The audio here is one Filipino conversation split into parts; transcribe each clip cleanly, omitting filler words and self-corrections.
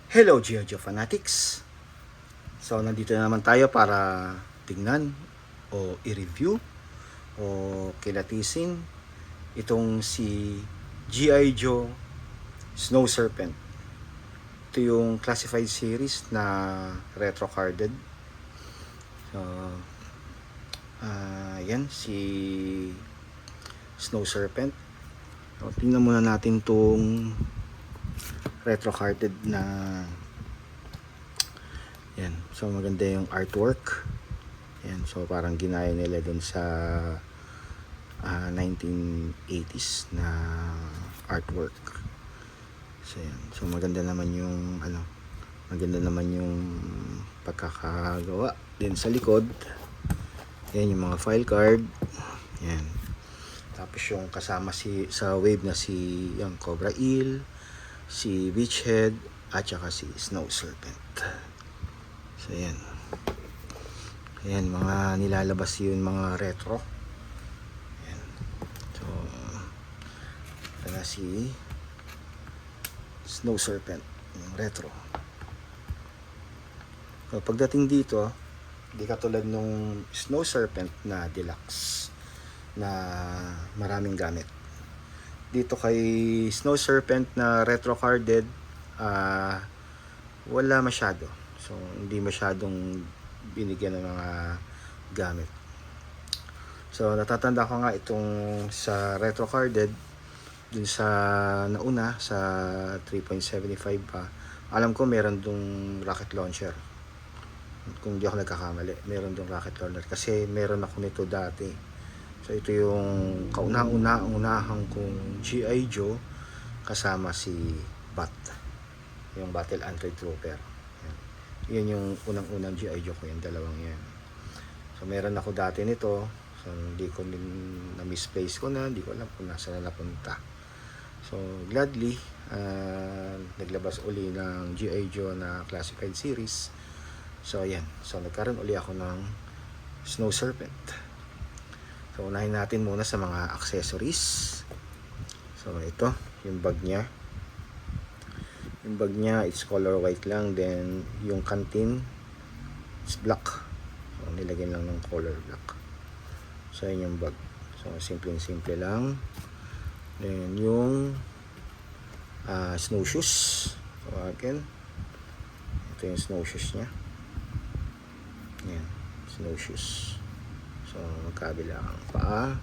Hello Geo Fanatics! So nandito na naman tayo para tingnan o i-review o kilatisin itong si G.I. Joe Snow Serpent. Ito yung classified series na retro carded. So yan si Snow Serpent. So, tingnan muna natin tong retro carded na yan. So maganda yung artwork. Yan. So parang ginaya nila dun sa 1980s na artwork. So yan. So maganda naman yung maganda naman yung pagkakagawa din sa likod. Yan yung mga file card. Yan. Tapos yung kasama sa wave na si yung Cobra Eel, si Beachhead at saka si Snow Serpent. So yan. Ayan, mga nilalabas yun, mga retro. Ayan. So ito na si Snow Serpent, yung retro. So pagdating dito, di katulad nung Snow Serpent na deluxe na maraming gamit. Dito kay Snow Serpent na retro carded, wala masyado. So hindi masyadong binigyan ng mga gamit. So natatanda ko nga itong sa retro carded dun sa nauna sa 3.75 pa. Alam ko meron dong rocket launcher. Kung di ako nagkakamali, meron dong rocket launcher kasi meron ako nito dati. So ito yung kauna-unahang kong G.I. Joe kasama si Bat, yung Battle Android Trooper. Yan yung unang-unang G.I. Joe ko, yung dalawang yan. So meron ako dati nito. So hindi ko din na-misplace ko na, hindi ko alam kung nasa na napunta. So gladly naglabas uli ng G.I. Joe na classified series. So yan. So nagkaroon uli ako ng Snow Serpent. So unahin natin muna sa mga accessories. So ito, yung bag niya. Yung bag niya, it's color white lang. Then yung canteen is black. So nilagyan lang ng color black. So yun yung bag. So simple lang. Then yung snowshoes. So again, ito yung snowshoes niya. Yan, snowshoes. So magkabila ang paa.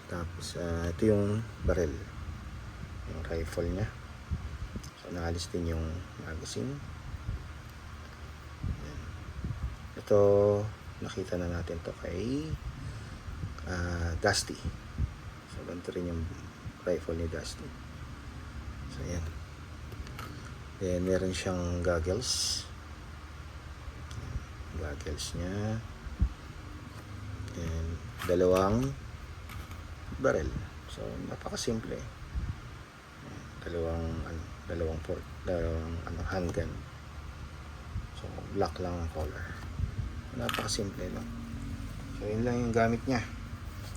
Tapos ito yung barrel, yung rifle niya. So nakalis din yung magazine. Yan. Ito nakita na natin to kay Dusty. So ganito rin yung rifle ni Dusty. So yan. Then meron siyang goggles. Goggles niya. And dalawang barrel. So napakasimple. Dalawang handgun. So black lang ang color. Napakasimple lang. So yun lang yung gamit niya.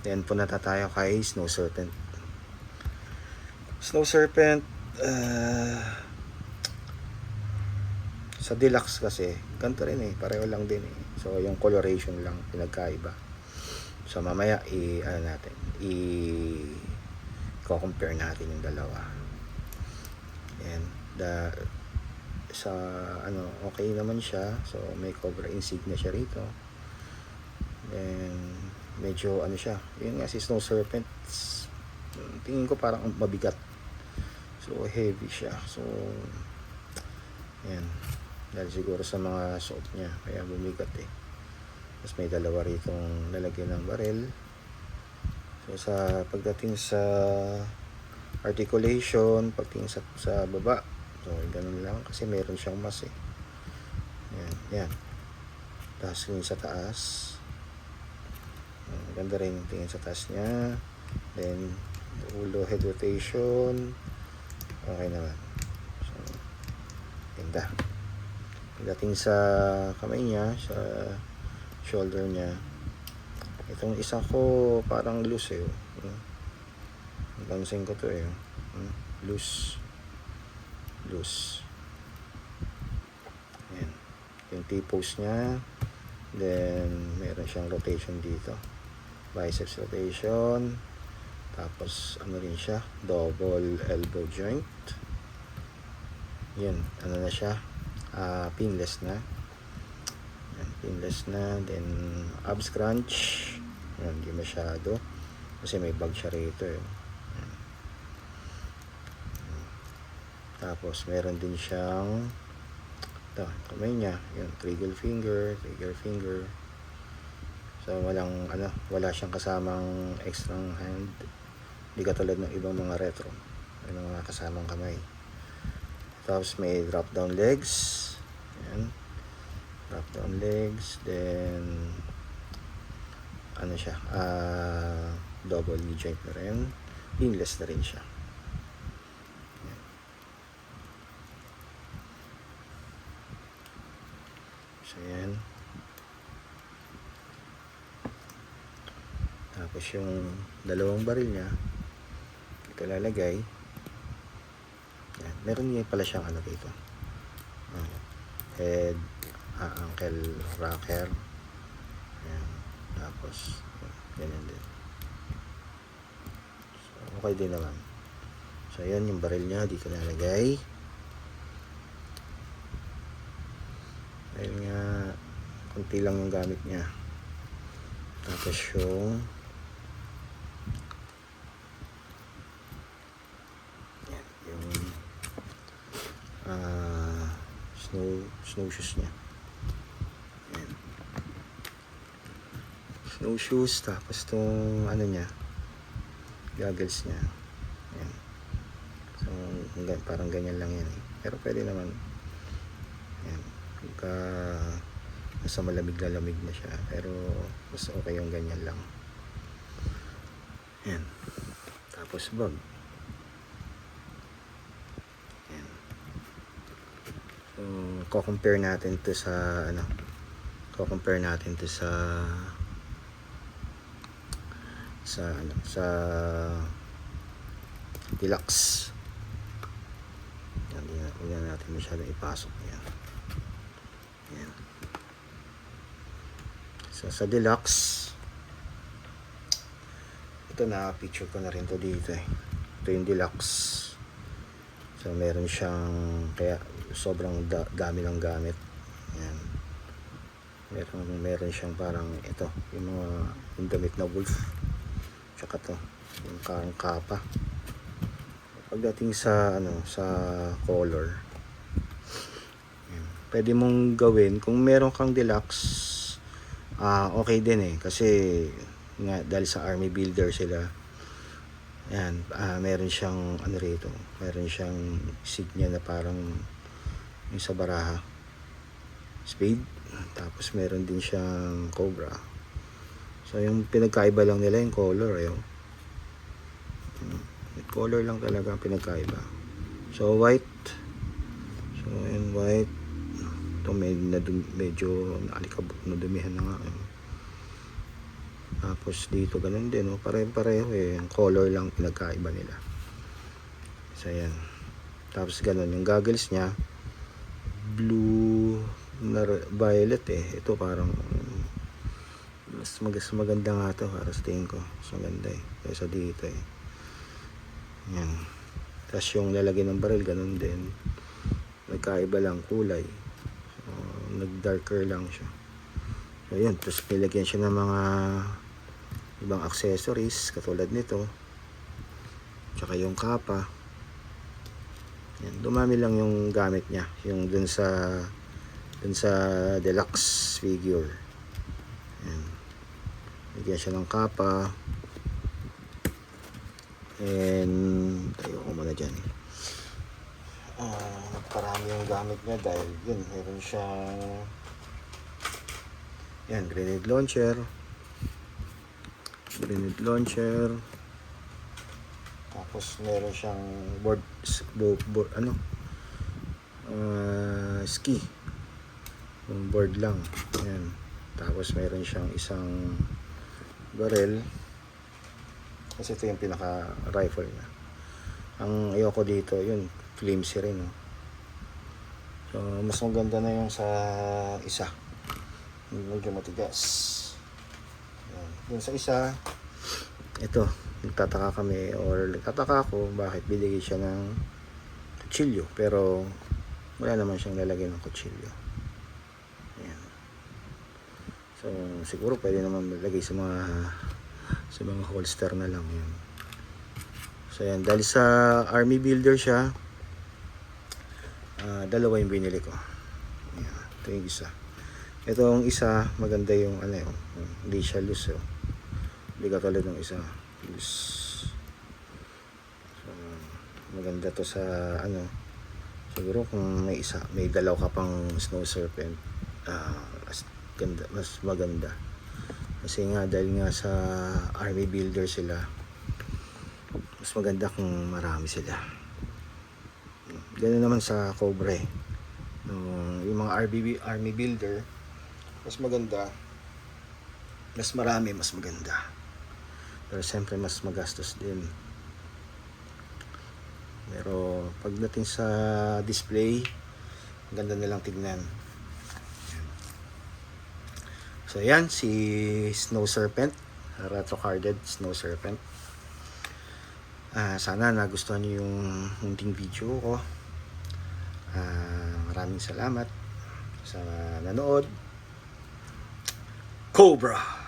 Then punta tayo kay Snow Serpent. Snow Serpent sa deluxe kasi ganito rin pareho lang din So yung coloration lang pinagkaiba. So mamaya i-compare natin yung dalawa. And okay naman siya. So may Cobra insignia siya rito. And medyo siya. Yun nga si Snow Serpent. Tingin ko parang mabigat. So heavy siya. So yan. Dahil siguro sa mga suot niya kaya bumigat Tapos may dalawa ritong lalagyan ng barrel. So sa pagdating sa articulation, pagdating sa baba, so ganun lang kasi meron siyang mas yan. Tapos yung sa taas, ganda rin yung tingin sa taas niya. Then ulo, head rotation, okay naman. So ganda. Pagdating sa kamay niya, sa shoulder niya, itong isa ko parang loose Pansin ko to loose. yung T-post niya. Then meron siyang rotation dito, biceps rotation. Tapos ano rin siya, double elbow joint. Yun, ano na siya, pinless na. Yan, pinless na. Then abs crunch. Yan, hindi masyado kasi may bag siya rito eh. Yan. Tapos meron din siyang ito, kamay niya, yun, trigger finger. So walang ano, wala siyang kasamang extra hand. Hindi katulad ng ibang mga retro, may mga kasamang kamay. Tapos may drop down legs. Ayan, drop down legs. Then ano siya, double knee joint na rin, pinless na rin siya. Ayan. So yan. Tapos yung dalawang baril niya ito lalagay. Yan. Meron niya pala siyang ano dito, head, ankle rocker. Yan. Tapos ganyan din. So, okay din naman. So yan yung baril niya dito lalagay. Dahil nga konti lang yung gamit niya. Tapos yung yan, yung snow shoes niya. Yan. Snow shoes. Tapos itong ano niya, goggles niya. Yan. So parang ganyan lang yan eh. Pero pwede naman yan, pagka nasa malamig na siya, pero mas okay yung ganyan lang. Yan. Tapos bag. Yan. So ko-compare natin to sa ano, sa deluxe. Yan, hindi na natin masyadong ipasok yan. Yan. So sa deluxe, ito na picture ko na rin to dito eh. Ito yung deluxe. So meron siyang, kaya sobrang dami ng gamit. Yan. Meron siyang parang ito, yung mga yung damit na wolf. Tsaka to, yung karang kapa. Pagdating sa ano, sa color, yan, pwede mong gawin kung meron kang deluxe. Okay din eh, kasi nga dahil sa army builder sila. Yan, meron siyang ano rito, meron siyang signya na parang yung sa baraha, spade. Tapos meron din siyang cobra. So yung pinagkaiba lang nila yung color, ayo. Color lang talaga ang pinagkaiba. So white. So yung white, ito medyo naalikabok na, dumihan na nga eh. Tapos dito ganun din, oh, pareho eh, yung color lang pinagkaiba nila. So yan. Tapos ganun yung goggles niya, blue na violet eh. Ito parang mas maganda nga ito para sa tingin ko. Mas maganda eh kaysa dito eh. Yan. Tapos yung lalagyan ng baril ganun din, nagkaiba lang kulay. So, nag-darker lang siya. So yun, tapos nilagyan siya ng mga ibang accessories katulad nito, tsaka yung kapa. Yan, dumami lang yung gamit niya, yung dun sa deluxe figure. Yan, nilagyan siya ng kapa. And tayo ko muna dyan. Parami yung gamit niya dahil yun, meron siyang yan, grenade launcher. Tapos meron siyang ski, yung board lang yan. Tapos meron siyang isang barrel kasi ito yung pinaka rifle niya. Ang ayoko dito, yun, flimsy rin, oh. So, mas maganda na yung sa isa. Medyo matigas. Yan. Yung sa isa, ito, nagtataka kami or nagtataka ako bakit binigay siya ng kutsilyo. Pero, wala naman siyang lalagyan ng kutsilyo. Yan. So, siguro pwede naman malagay sa mga holster na lang. Yan. So, yan. Dahil sa army builder siya, dalawa yung binili ko. Yan. Ito yung isa. Itong isa, maganda yung hindi siya loose. Hindi katulad ng isa. Loose. So, maganda to sa siguro kung may dalaw ka pang snow serpent, mas maganda. Kasi nga dahil nga sa army builder sila, mas maganda kung marami sila. Ganun naman sa Cobra yung mga army builder, mas maganda, mas marami, mas maganda. Pero siyempre mas magastos din. Pero pagdating sa display, ganda nilang tignan. So yan, si Snow Serpent, retro carded Snow Serpent. Sana nagustuhan niyo yung munting video ko. Maraming salamat sa nanood. Cobra!